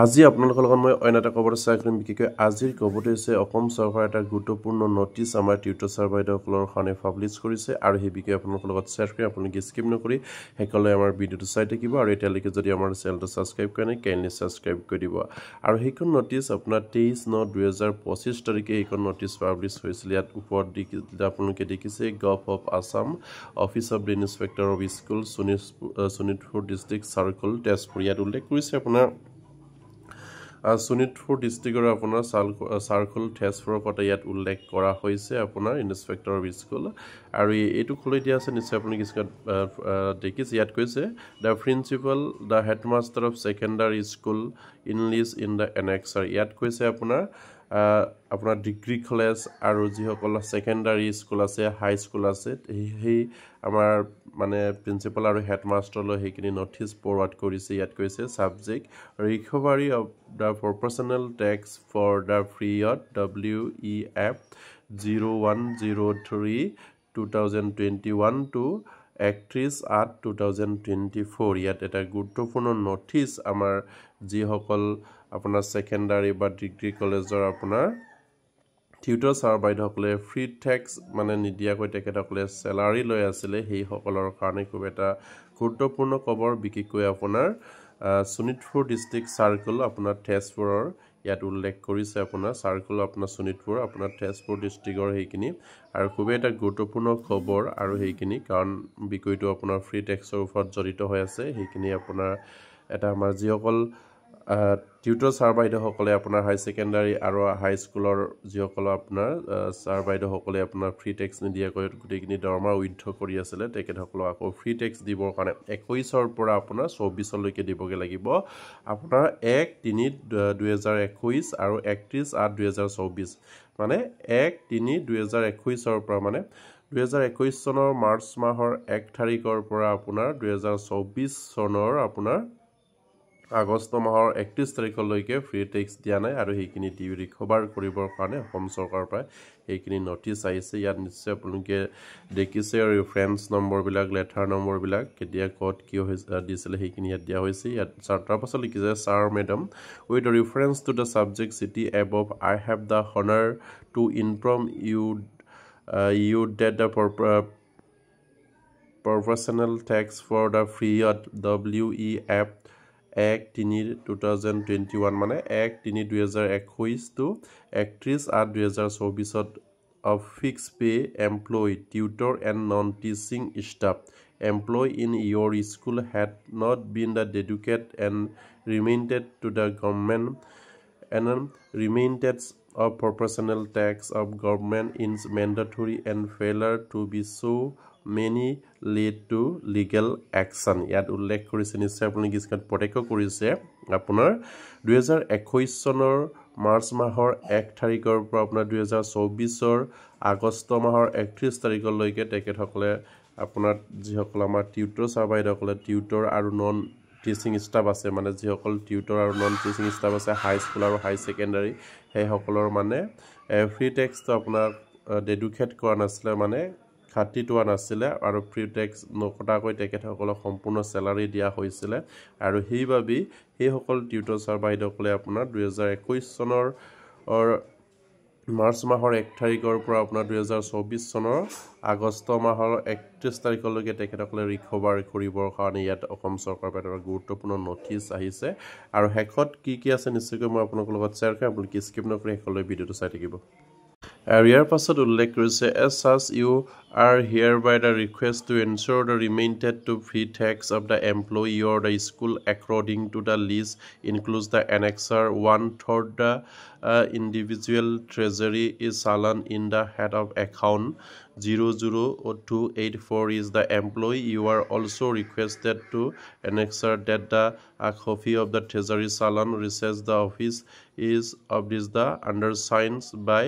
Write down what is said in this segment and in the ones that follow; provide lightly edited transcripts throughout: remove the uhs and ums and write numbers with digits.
আজি আপোনালোকৰ লগত মই অন্য এটা খবৰ শ্বেয়াৰ কৰিম বিশেষকৈ আজিৰ খবৰটো হৈছে অসম চৰকাৰে এটা গুৰুত্বপূৰ্ণ নটিচ আমাৰ টিউটৰ ছাৰ বাইদেউসকলৰ কাৰণে পাব্লিছ কৰিছে আৰু সেই বিষয়ে আপোনালোকৰ লগত শ্বেয়াৰ কৰি আপোনালোকে স্কিপ নকৰি শেষলৈ আমাৰ ভিডিঅ'টো চাই থাকিব আৰু এতিয়ালৈকে যদি আমাৰ চেনেলটো ছাবস্ক্ৰাইব কৰে নাই কাইণ্ডলি ছাবস্ক্ৰাইব কৰি দিব আৰু সেইখন নটিচ আপোনাৰ 23/9/2025 তাৰিখে এইখন নটিচ পাব্লিছ হৈছিল ইয়াত ওপৰত আপোনালোকে দেখিছে gov of Assam office of the inspector of school Sonitpur district circle Tezpur ইয়াত উল্লেখ কৰিছে আপোনাৰ শোণিতপুৰ ডিষ্ট্ৰিক্টৰ আপোনাৰ চাৰ্কল তেজপুৰৰ কথা ইয়াত উল্লেখ কৰা হৈছে আপোনাৰ ইনস্পেক্টৰ অফ স্কুল আৰু এইটো খুলি দিয়া আছে নিশ্চয় আপুনি কিছুমান দেখিছে ইয়াত কৈছে the principal the headmaster of secondary school English in the annexure ইয়াত কৈছে আপোনাৰ ডিগ্ৰী কলেজ আৰু যিসকল ছেকেণ্ডাৰী স্কুল আছে হাই স্কুল আছে সেই আমাৰ মানে প্ৰিন্সিপাল আৰু হেডমাষ্টাৰলৈ সেইখিনি নটিচ ফৰৱাৰ্ড কৰিছে ইয়াত কৈছে subject recovery of the proportional tax for the period WEF 0103/2021 to 31/8/2024 ইয়াত এটা গুৰুত্বপূৰ্ণ নটিচ আমাৰ যিসকল আপোনাৰ ছেকেণ্ডাৰী বা ডিগ্ৰী কলেজৰ আপোনাৰ টিউটৰ ছাৰ বাইদেউসকলে ফ্ৰী টেক্স মানে নিদিয়াকৈ তেখেতসকলে চেলাৰী লৈ আছিলে সেইসকলৰ কাৰণে খুব এটা গুৰুত্বপূৰ্ণ খবৰ বিশেষকৈ আপোনাৰ শোণিতপুৰ ডিষ্ট্ৰিক্ট চাৰ্কল আপোনাৰ তেজপুৰৰ ইয়াত উল্লেখ কৰিছে আপোনাৰ চাৰ্কল আপোনাৰ শোণিতপুৰ আপোনাৰ তেজপুৰ ডিষ্ট্ৰিক্টৰ সেইখিনি আৰু খুবেই এটা গুৰুত্বপূৰ্ণ খবৰ আৰু সেইখিনি কাৰণ বিষয়টো আপোনাৰ ফ্ৰী টেক্সৰ ওপৰত জড়িত হৈ আছে সেইখিনি আপোনাৰ এটা আমাৰ যিসকল টিউটৰ ছাৰ বাইদেউসকলে আপোনাৰ হাই ছেকেণ্ডাৰী আৰু হাই স্কুলৰ যিসকল আপোনাৰ ছাৰ বাইদেউসকলে আপোনাৰ ফ্ৰী টেক্স নিদিয়াকৈ গোটেইখিনি দৰমহা উইথড্ৰ কৰি আছিলে তেখেতসকলক আকৌ ফ্ৰী টেক্স দিবৰ কাৰণে 21ৰ পৰা আপোনাৰ 24লৈকে দিবগৈ লাগিব আপোনাৰ 1/3/2021 আৰু 31/8/2024 মানে 1/3/2021ৰ পৰা মানে 2021 চনৰ মাৰ্চ মাহৰ 1 তাৰিখৰ পৰা আপোনাৰ 2024 চনৰ আপোনাৰ আগষ্ট মাহৰ 31 তাৰিখলৈকে ফ্ৰী টেক্স দিয়া নাই আৰু সেইখিনি ৰিকভাৰ কৰিবৰ কাৰণে অসম চৰকাৰৰ পৰা সেইখিনি নটিচ আহিছে ইয়াত নিশ্চয় আপোনালোকে দেখিছে আৰু ৰেফাৰেঞ্চ নম্বৰবিলাক লেটাৰ নম্বৰবিলাক কেতিয়া ক'ত কি দিছিলে সেইখিনি ইয়াত দিয়া হৈছে ইয়াত তাৰপাছত লিখিছে sir madam with reference to the subject cited above I have the honour to inform you that the professional tax for the period WEF 1/3/2021 মানে 1/3/2021 to 31/8/2024 of fixed pay employee tutor and non-teaching staff employee in your school had not been the dedicated and remanded to the government and remittance of proportional tax of government is mandatory and failure to be so many lead to legal action ইয়াত উল্লেখ কৰিছে নিশ্চয় আপুনি কিছুমান প্ৰত্যক্ষ কৰিছে আপোনাৰ 2021 চনৰ মাৰ্চ মাহৰ 1 তাৰিখৰ পৰা আপোনাৰ 2024ৰ আগষ্ট মাহৰ 31 তাৰিখলৈকে তেখেতসকলে আপোনাৰ যিসকল আমাৰ টিউটৰ ছাৰ বাইদেউসকলে টিউটৰ আৰু নন টিচিং ষ্টাফ আছে মানে যিসকল টিউটৰ আৰু নন টিচিং ষ্টাফ আছে হাই স্কুল আৰু হাই ছেকেণ্ডাৰী সেইসকলৰ মানে ফ্ৰী টেক্সটো আপোনাৰ ডেডুকেট কৰা নাছিলে মানে খাতি তোৱা নাছিলে আৰু ফ্ৰী টেক্স নকটাকৈ তেখেতসকলক সম্পূৰ্ণ চেলাৰী দিয়া হৈছিলে আৰু সেইবাবেই সেইসকল টিউটৰ ছাৰ বাইদেউসকলে আপোনাৰ 2021 চনৰ মাৰ্চ মাহৰ 1 তাৰিখৰ পৰা আপোনাৰ 2024 চনৰ আগষ্ট মাহৰ 31 তাৰিখলৈকে তেখেতসকলে ৰিকভাৰ কৰিবৰ কাৰণে ইয়াত অসম চৰকাৰৰ পৰা এটা গুৰুত্বপূৰ্ণ নটিচ আহিছে আৰু শেষত কি আছে নিশ্চয়কৈ মই আপোনালোকৰ লগত শ্বেয়াৰ কৰিম আপোনালোকে স্কিপ নকৰি শেষলৈ ভিডিঅ'টো চাই থাকিব আৰু ইয়াৰ পাছত উল্লেখ কৰিছে as such you are hereby the request to ensure the remained to free tax of the employee or the school according to the list includes the annexer 1/3 the individual treasury is salan in the head of account 00284 is the employee you are also requested to annexer that the copy of the treasury salan receives the office is of this the undersigned by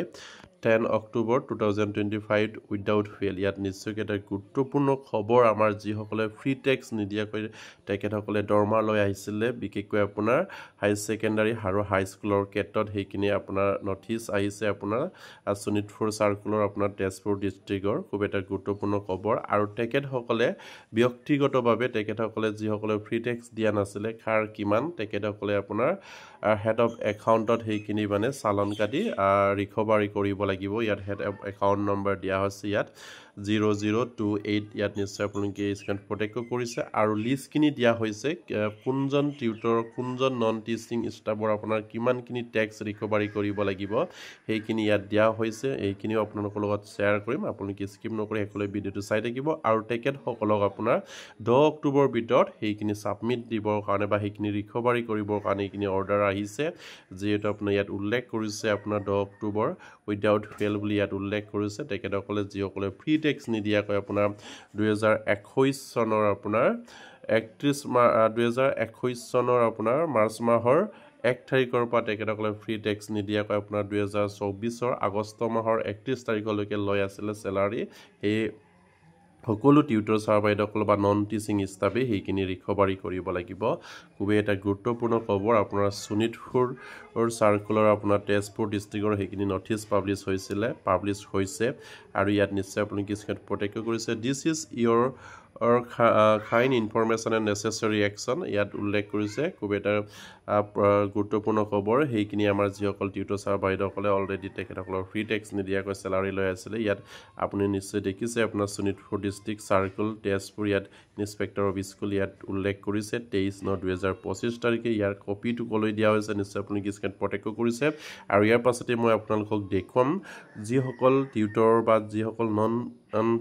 10 October 2025 without fail ইয়াত নিশ্চয়কৈ এটা গুৰুত্বপূৰ্ণ খবৰ আমাৰ যিসকলে free tax নিদিয়াকৈ তেখেতসকলে দৰমহা লৈ আহিছিলে বিশেষকৈ আপোনাৰ হাই ছেকেণ্ডাৰী আৰু হাই স্কুলৰ ক্ষেত্ৰত সেইখিনি আপোনাৰ নটিচ আহিছে আপোনাৰ শোণিতপুৰ চাৰ্কুলৰ আপোনাৰ তেজপুৰ ডিষ্ট্ৰিক্টৰ খুব এটা গুৰুত্বপূৰ্ণ খবৰ আৰু তেখেতসকলে ব্যক্তিগতভাৱে তেখেতসকলে যিসকলে ফ্ৰী টেক্স দিয়া নাছিলে কাৰ কিমান তেখেতসকলে আপোনাৰ হেড অফ একাউণ্টত সেইখিনি মানে চালান কাটি ৰিকভাৰী কৰিব লাগিব ইয়াত হেড অফ একাউণ্ট নম্বৰ দিয়া হৈছে ইয়াত 0028 ইয়াত নিশ্চয় আপোনালোকে স্ক্ৰীন প্ৰত্যক্ষ কৰিছে আৰু লিষ্টখিনি দিয়া হৈছে কোনজন টিউটৰ কোনজন নন টিচিং ষ্টাফৰ আপোনাৰ কিমানখিনি টেক্স ৰিকভাৰী কৰিব লাগিব সেইখিনি ইয়াত দিয়া হৈছে এইখিনিও আপোনালোকৰ লগত শ্বেয়াৰ কৰিম আপোনালোকে স্কিপ নকৰি সকলোৱে ভিডিঅ'টো চাই থাকিব আৰু তেখেতসকলক আপোনাৰ 10 অক্টোবৰ ভিতৰত সেইখিনি ছাবমিট দিবৰ কাৰণে বা সেইখিনি ৰিকভাৰী কৰিবৰ কাৰণে এইখিনি অৰ্ডাৰ আহিছে যিহেতু আপোনাৰ ইয়াত উল্লেখ কৰিছে আপোনাৰ 10 অক্টোবৰ উইদাউট ফেল বুলি ইয়াত উল্লেখ কৰিছে তেখেতসকলে যিসকলে ফ্ৰী টেক্স নিদিয়াকৈ আপোনাৰ 2021 চনৰ আপোনাৰ 2021 চনৰ আপোনাৰ মাৰ্চ মাহৰ 1 তাৰিখৰ পৰা তেখেতসকলে ফ্ৰী টেক্স নিদিয়াকৈ আপোনাৰ 2024 আগষ্ট মাহৰ 31 তাৰিখলৈকে লৈ আছিলে চেলাৰী সেই সকলো টিউটৰ ছাৰ বাইদেউসকল বা নন টিচিং ষ্টাফে সেইখিনি ৰিকভাৰী কৰিব লাগিব খুবেই এটা গুৰুত্বপূৰ্ণ খবৰ আপোনাৰ শোণিতপুৰ চাৰ্কুলৰ আপোনাৰ তেজপুৰ ডিষ্ট্ৰিক্টৰ সেইখিনি নটিচ পাব্লিছ হৈছে আৰু ইয়াত নিশ্চয় আপোনালোকে স্ক্ৰীনত প্ৰত্যক্ষ কৰিছে this is your kind information and necessary action ইয়াত উল্লেখ কৰিছে খুব এটা গুৰুত্বপূৰ্ণ খবৰ সেইখিনি আমাৰ যিসকল টিউটৰ ছাৰ বাইদেউসকলে অলৰেডি তেখেতসকলৰ ফ্ৰী টেক্স নিদিয়াকৈ চেলাৰী লৈ আছিলে ইয়াত আপুনি নিশ্চয় দেখিছে আপোনাৰ শোণিতপুৰ ডিষ্ট্ৰিক্ট চাৰ্কুল তেজপুৰ ইয়াত ইনস্পেক্টৰ অফ স্কুল ইয়াত উল্লেখ কৰিছে 23/9/2025 তাৰিখে ইয়াৰ কপিটো কলৈ দিয়া হৈছে নিশ্চয় আপোনালোকে স্ক্ৰীনত প্ৰত্যক্ষ কৰিছে আৰু ইয়াৰ পাছতে মই আপোনালোকক দেখুৱাম যিসকল টিউটৰ বা যিসকল নন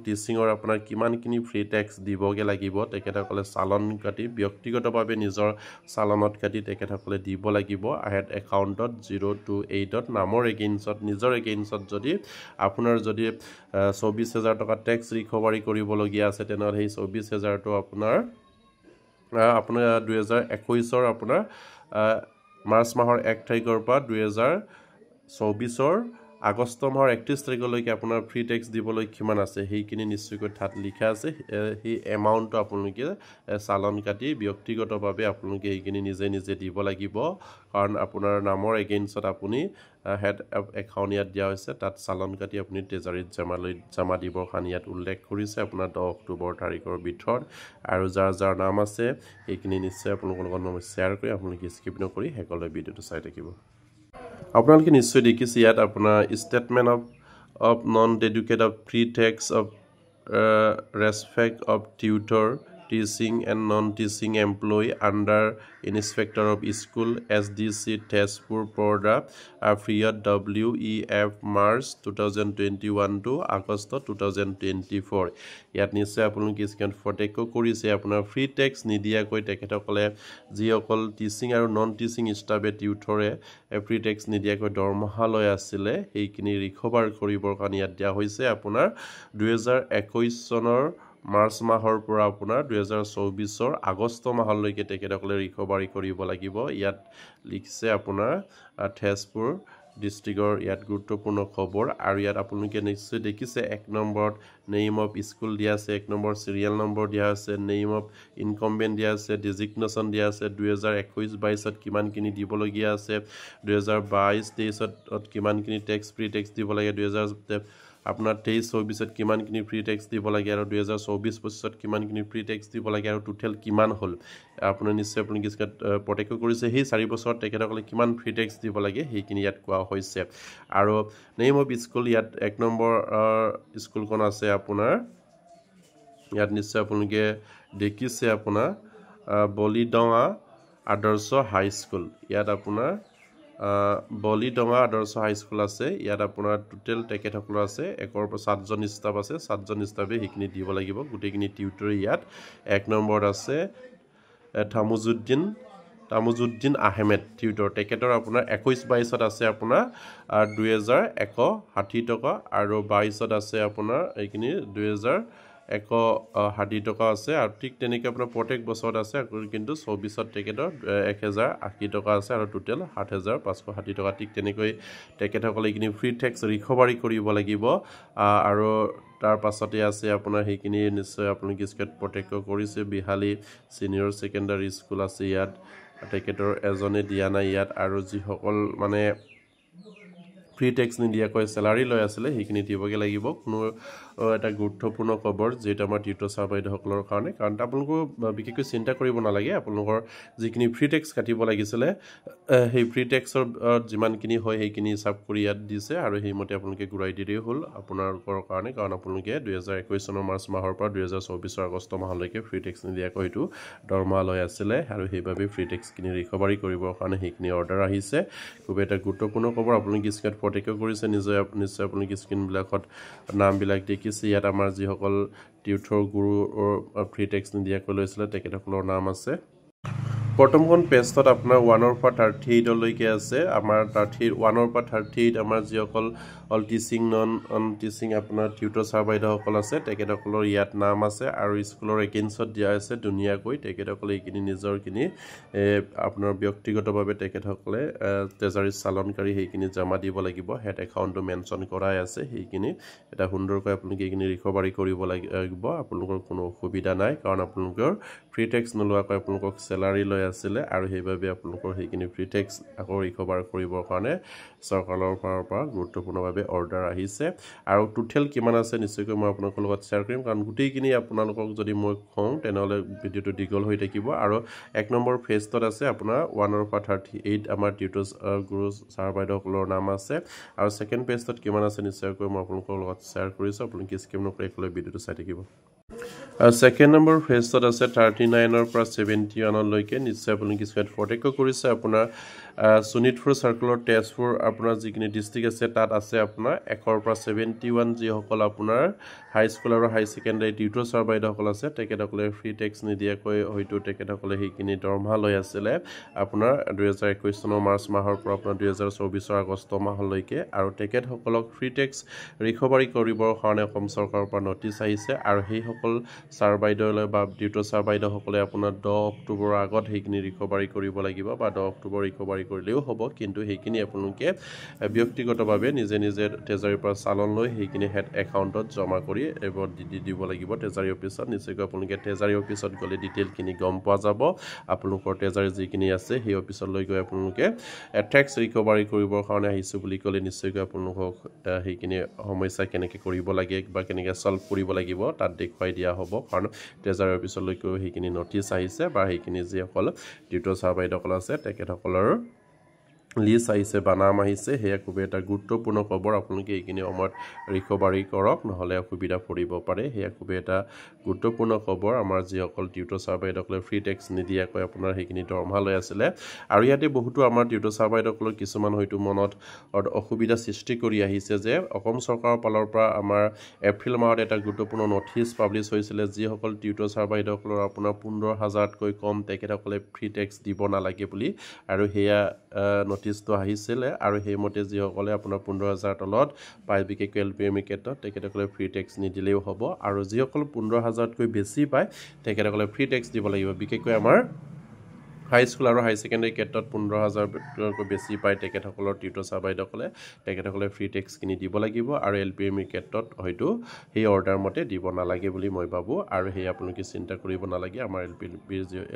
টিচিঙৰ আপোনাৰ কিমানখিনি ফ্ৰী টেক্স দিবগে লাগিব তেখেতসকলে চালান কাটি ব্যক্তিগতভাৱে নিজৰ চালানত কাটি তেখেতসকলে দিব লাগিব হেড একাউণ্টত 028ত নামৰ এগেইনষ্টত নিজৰ এগেইনষ্টত যদি আপোনাৰ যদি 24,000 টকা টেক্স ৰিকভাৰী কৰিবলগীয়া আছে তেনেহ'লে সেই 24,000টো আপোনাৰ 2021 আপোনাৰ মাৰ্চ মাহৰ 1 তাৰিখৰ পৰা 2024 আগষ্ট মাহৰ 31 তাৰিখলৈকে আপোনাৰ ফ্ৰী টেক্স দিবলৈ কিমান আছে সেইখিনি নিশ্চয়কৈ তাত লিখা আছে সেই এমাউণ্টটো আপোনালোকে চালান কাটি ব্যক্তিগতভাৱে আপোনালোকে সেইখিনি নিজে দিব লাগিব কাৰণ আপোনাৰ নামৰ এগেইনষ্টত আপুনি হেড অফ একাউণ্ট ইয়াত দিয়া হৈছে তাত চালান কাটি আপুনি ট্ৰেজাৰীত জমা দিবৰ কাৰণে ইয়াত উল্লেখ কৰিছে আপোনাৰ 10 অক্টোবৰ তাৰিখৰ ভিতৰত আৰু যাৰ নাম আছে সেইখিনি নিশ্চয় আপোনালোকৰ লগত মই শ্বেয়াৰ কৰি আপোনালোকে স্কিপ নকৰি সকলোৱে ভিডিঅ'টো চাই থাকিব আপোনালোকে নিশ্চয় দেখিছে ইয়াত আপোনাৰ statement of non dedicate of free tax of respect of tutor teaching and non teaching employee under inspector of school SDC Tezpur for the period WEF March 2021 to August 2024 ইয়াত নিশ্চয় আপোনালোকে স্ক্ৰীনত প্ৰত্যক্ষ কৰিছে আপোনাৰ ফ্ৰী টেক্স নিদিয়াকৈ তেখেতসকলে যিসকল টিচিং আৰু নন টিচিং ষ্টাফে টিউটৰে ফ্ৰী টেক্স নিদিয়াকৈ দৰমহা লৈ আছিলে সেইখিনি ৰিকভাৰ কৰিবৰ কাৰণে ইয়াত দিয়া হৈছে আপোনাৰ 2021 চনৰ মাৰ্চ মাহৰ পৰা আপোনাৰ 2024 আগষ্ট মাহলৈকে তেখেতসকলে ৰিকভাৰী কৰিব লাগিব ইয়াত লিখিছে আপোনাৰ তেজপুৰ ডিষ্ট্ৰিক্টৰ ইয়াত গুৰুত্বপূৰ্ণ খবৰ আৰু ইয়াত আপোনালোকে নিশ্চয় দেখিছে 1 নম্বৰত নেম অফ স্কুল দিয়া আছে 1 নম্বৰ চিৰিয়েল নম্বৰ দিয়া আছে নেম অফ ইনকম্বেণ্ট দিয়া আছে ডিজিগনেশ্যন দিয়া আছে 2021-22ত কিমানখিনি দিবলগীয়া আছে 2022-23ত কিমানখিনি টেক্স ফ্ৰী টেক্স দিব লাগে আপোনাৰ 23-24ত কিমানখিনি ফ্ৰী টেক্স দিব লাগে আৰু 2024-25ত কিমানখিনি ফ্ৰী টেক্স দিব লাগে আৰু টোটেল কিমান হ'ল আপোনাৰ নিশ্চয় আপোনালোকে প্ৰত্যক্ষ কৰিছে সেই 4 বছৰত তেখেতসকলে কিমান ফ্ৰী টেক্স দিব লাগে সেইখিনি ইয়াত কোৱা হৈছে আৰু নেম অফ স্কুল ইয়াত 1 নম্বৰ স্কুলখন আছে আপোনাৰ ইয়াত নিশ্চয় আপোনালোকে দেখিছে আপোনাৰ বলিডঙা আদৰ্শ হাই স্কুল ইয়াত আপোনাৰ বলিডঙা আদৰ্শ হাইস্কুল আছে ইয়াত আপোনাৰ টোটেল তেখেতসকলৰ আছে 1ৰ পৰা 7জন ষ্টাফ আছে 7জন ষ্টাফে সেইখিনি দিব লাগিব গোটেইখিনি টিউটৰ ইয়াত 1 নম্বৰত আছে তামুজুদ্দিন আহমেদ টিউটৰ তেখেতৰ আপোনাৰ 21-22ত আছে আপোনাৰ 2160 টকা আৰু 22ত আছে আপোনাৰ এইখিনি 160 টকা আছে আৰু ঠিক তেনেকৈ আপোনাৰ প্ৰত্যেক বছৰত আছে কিন্তু 24ত তেখেতৰ 1080 টকা আছে আৰু টোটেল 7560 টকা ঠিক তেনেকৈ তেখেতসকলে এইখিনি ফ্ৰী টেক্স ৰিকভাৰী কৰিব লাগিব আৰু তাৰ পাছতে আছে আপোনাৰ সেইখিনি নিশ্চয় আপোনালোকে স্কেট প্ৰত্যক্ষ কৰিছে বিহালী সিনিয়ৰ সেকেন্ডাৰী স্কুল আছে ইয়াত তেখেতৰ এজনে দিয়া নাই ইয়াত আৰু যিসকল মানে ফ্ৰী টেক্স নিদিয়াকৈ স্যালাৰি লৈ আছিলে সেইখিনি দিবগে লাগিব কোনো এটা গুৰুত্বপূৰ্ণ খবৰ যেটা আমাৰ টিউটৰ ছাৰ বাইদেউসকলৰ কাৰণে কাৰণ আপোনালোকৰ বিশেষকৈ চিন্তা কৰিব নালাগে আপোনালোকৰ যিখিনি ফ্ৰী টেক্স কাটিব লাগিছিলে সেই ফ্ৰী টেক্সৰ যিমানখিনি হয় সেইখিনি হিচাপ কৰি ইয়াত দিছে আৰু সেইমতে আপোনালোকে ঘূৰাই দিলেই হ'ল আপোনালোকৰ কাৰণে কাৰণ আপোনালোকে 2021 চনৰ মাৰ্চ মাহৰ পৰা 2024 আগষ্ট মাহলৈকে ফ্ৰী টেক্স নিদিয়াকৈ এইটো দৰমহা লৈ আছিলে আৰু সেইবাবে ফ্ৰী টেক্সখিনি ৰিকভাৰী কৰিবৰ কাৰণে সেইখিনি অৰ্ডাৰ আহিছে খুব এটা গুৰুত্বপূৰ্ণ খবৰ আপোনালোকে স্ক্ৰীনত প্ৰত্যক্ষ কৰিছে নিশ্চয় আপোনালোকে স্ক্ৰীনবিলাকত নামবিলাক দেখিছে ইয়াত আমাৰ যিসকল টিউটৰ গুৰু ফ্ৰী টেক্স নিদিয়াকৈ লৈছিলে তেখেতসকলৰ নাম আছে প্ৰথমখন পেজত আপোনাৰ 1 ৰ পৰা 38 লৈকে আছে আমাৰ 1 ৰ পৰা 38 আমাৰ যিসকল অল টিচিং নন টিচিং আপোনাৰ টিউটৰ ছাৰ বাইদেউসকল আছে তেখেতসকলৰ ইয়াত নাম আছে আৰু স্কুলৰ এগেইনষ্টত দিয়া আছে ধুনীয়াকৈ তেখেতসকলে এইখিনি নিজৰখিনি আপোনাৰ ব্যক্তিগতভাৱে তেখেতসকলে ট্ৰেজাৰী চালনকাৰী সেইখিনি জমা দিব লাগিব হেড একাউণ্টটো মেনশ্যন কৰাই আছে সেইখিনি এটা সুন্দৰকৈ আপোনালোকে এইখিনি ৰিকভাৰী কৰিব লাগিব আপোনালোকৰ কোনো অসুবিধা নাই কাৰণ আপোনালোকৰ ফ্ৰী টেক্স নলোৱাকৈ আপোনালোকক স্যালাৰি লৈ আছিলে আৰু সেইবাবে আপোনালোকৰ সেইখিনি ফ্ৰী টেক্স আকৌ ৰিকভাৰ কৰিবৰ কাৰণে চৰকাৰৰ পৰা গুৰুত্বপূৰ্ণভাৱে অৰ্ডাৰ আহিছে আৰু টোটেল কিমান আছে নিশ্চয়কৈ মই আপোনালোকৰ লগত শ্বেয়াৰ কৰিম কাৰণ গোটেইখিনি আপোনালোকক যদি মই কওঁ তেনেহ'লে ভিডিঅ'টো দীঘল হৈ থাকিব আৰু 1 নম্বৰ ফেজত আছে আপোনাৰ 1 ৰ পৰা 38 আমাৰ টিউটৰ্ছ গুৰু ছাৰ বাইদেউসকলৰ নাম আছে আৰু সেকেন্ড পেজত কিমান আছে নিশ্চয়কৈ মই আপোনালোকৰ লগত শ্বেয়াৰ কৰিছোঁ আপোনালোকে স্কিপ নকৰি একলৈ ভিডিঅ'টো চাই থাকিব সেকেন্ড নম্বৰ ফেজত আছে 39 ৰ পৰা 71 লৈকে নিশ্চয় আপোনালোকে স্ক্ৰীনত প্ৰত্যক্ষ কৰিছে আপোনাৰ শোণিতপুৰ সাৰ্কুলৰ তেজপুৰ আপোনাৰ যিখিনি ডিস্ট্ৰিক্ট আছে তাত আছে আপোনাৰ 1 ৰ পৰা 71 যিসকল আপোনাৰ হাই স্কুল আৰু হাই সেকেন্ডাৰী টিউটৰ ছাৰ বাইদেউসকল আছে তেখেতসকলে ফ্ৰী টেক্স নিদিয়াকৈ হয়তো তেখেতসকলে সেইখিনি দৰমহা লৈ আছিলে আপোনাৰ 2021 চনৰ মাৰ্চ মাহৰ পৰা আপোনাৰ 2024 আগষ্ট মাহলৈকে আৰু তেখেতসকলক ফ্ৰী টেক্স ৰিকভাৰী কৰিবৰ কাৰণে অসম চৰকাৰৰ পৰা নটিচ আহিছে আৰু সেইসকল ছাৰ বাইদেউলৈ বা টিউটৰ ছাৰ বাইদেউসকলে আপোনাৰ 10 অক্টোবৰৰ আগত সেইখিনি ৰিকভাৰী কৰিব লাগিব বা 10 অক্টোবৰ ৰিকভাৰী কৰিলেও হ'ব কিন্তু সেইখিনি আপোনালোকে ব্যক্তিগতভাৱে নিজে নিজে ট্ৰেজাৰীৰ পৰা চালন লৈ সেইখিনি হেড একাউণ্টত জমা কৰি এবাৰ দিব লাগিব ট্ৰেজাৰী অফিচত নিশ্চয়কৈ আপোনালোকে ট্ৰেজাৰী অফিচত গ'লে ডিটেইলখিনি গম পোৱা যাব আপোনালোকৰ ট্ৰেজাৰী যিখিনি আছে সেই অফিচলৈ গৈ আপোনালোকে টেক্স ৰিকভাৰী কৰিবৰ কাৰণে আহিছোঁ বুলি ক'লে নিশ্চয়কৈ আপোনালোকক সেইখিনি সমস্যা কেনেকৈ কৰিব লাগে বা কেনেকৈ সলভ কৰিব লাগিব তাত দেখুৱাই দিয়া হ'ব কাৰণ ট্ৰেজাৰী অফিচলৈকে সেইখিনি নটিচ আহিছে বা সেইখিনি যিসকল টিউটৰ ছাৰ বাইদেউসকল আছে তেখেতসকলৰ লিষ্ট আহিছে বা নাম আহিছে হেয়া খুব এটা গুৰুত্বপূৰ্ণ খবৰ আপোনালোকে এইখিনি সময়ত ৰিকভাৰী কৰক নহ'লে অসুবিধা পৰিব পাৰে হেয়া খুব এটা গুৰুত্বপূৰ্ণ খবৰ আমাৰ যিসকল টিউটৰ ছাৰ বাইদেউসকলে ফ্ৰী টেক্স নিদিয়াকৈ আপোনাৰ সেইখিনি দৰমহা লৈ আছিলে আৰু ইয়াতে বহুতো আমাৰ টিউটৰ ছাৰ বাইদেউসকলৰ কিছুমান হয়তো মনত অসুবিধা সৃষ্টি কৰি আহিছে যে অসম চৰকাৰৰ ফালৰ পৰা আমাৰ এপ্ৰিল মাহত এটা গুৰুত্বপূৰ্ণ নটিচ পাব্লিছ হৈছিলে যিসকল টিউটৰ ছাৰ বাইদেউসকলৰ আপোনাৰ 15,000তকৈ কম তেখেতসকলে ফ্ৰী টেক্স দিব নালাগে বুলি আৰু হেয়া নটিচটো আহিছিলে আৰু সেইমতে যিসকলে আপোনাৰ 15,000 তলত পায় বিশেষকৈ LPM ক্ষেত্ৰত তেখেতসকলে ফ্ৰী টেক্স নিদিলেও হ'ব আৰু যিসকল 15,000তকৈ বেছি পায় তেখেতসকলে ফ্ৰী টেক্স দিব লাগিব বিশেষকৈ আমাৰ হাই স্কুল আৰু হাই সেকেন্ডাৰী ক্ষেত্ৰত 15,000তকৈ বেছি পায় তেখেতসকলৰ টিউটৰ ছাৰ বাইদেউসকলে ফ্ৰী টেক্সখিনি দিব লাগিব আৰু LPM ক্ষেত্ৰত হয়তো সেই অৰ্ডাৰ মতে দিব নালাগে বুলি মই ভাবোঁ আৰু সেই আপোনালোকে চিন্তা কৰিব নালাগে আমাৰ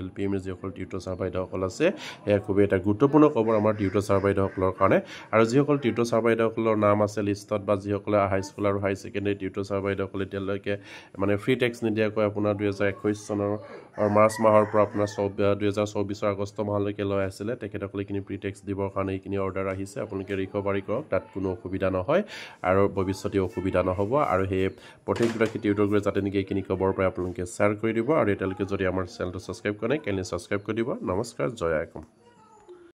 LPM যিসকল টিউটৰ ছাৰ বাইদেউসকল আছে সেয়া খুবেই এটা গুৰুত্বপূৰ্ণ খবৰ আমাৰ টিউটৰ ছাৰ বাইদেউসকলৰ কাৰণে আৰু যিসকল টিউটৰ ছাৰ বাইদেউসকলৰ নাম আছে লিষ্টত বা যিসকলে হাই স্কুল আৰু হাই সেকেন্ডাৰী টিউটৰ ছাৰ বাইদেউসকলে এতিয়ালৈকে মানে ফ্ৰী টেক্স নিদিয়াকৈ আপোনাৰ 2021 চনৰ মাৰ্চ মাহৰ পৰা আপোনাৰ 2024 আগষ্ট মাহলৈকে লৈ আছিলে তেখেতসকলে এইখিনি ফ্ৰী টেক্স দিবৰ কাৰণে এইখিনি অৰ্ডাৰ আহিছে আপোনালোকে ৰিকভাৰী কৰক তাত কোনো অসুবিধা নহয় আৰু ভৱিষ্যতে অসুবিধা নহ'ব আৰু সেই প্ৰত্যেকগৰাকী টিউটৰবোৰে যাতে নেকি এইখিনি খবৰ পাই আপোনালোকে শ্বেয়াৰ কৰি দিব আৰু এতিয়ালৈকে যদি আমাৰ চেনেলটো ছাবস্ক্ৰাইব কৰে কাইণ্ডলি ছাবস্ক্ৰাইব কৰি দিব নমস্কাৰ জয় আইকম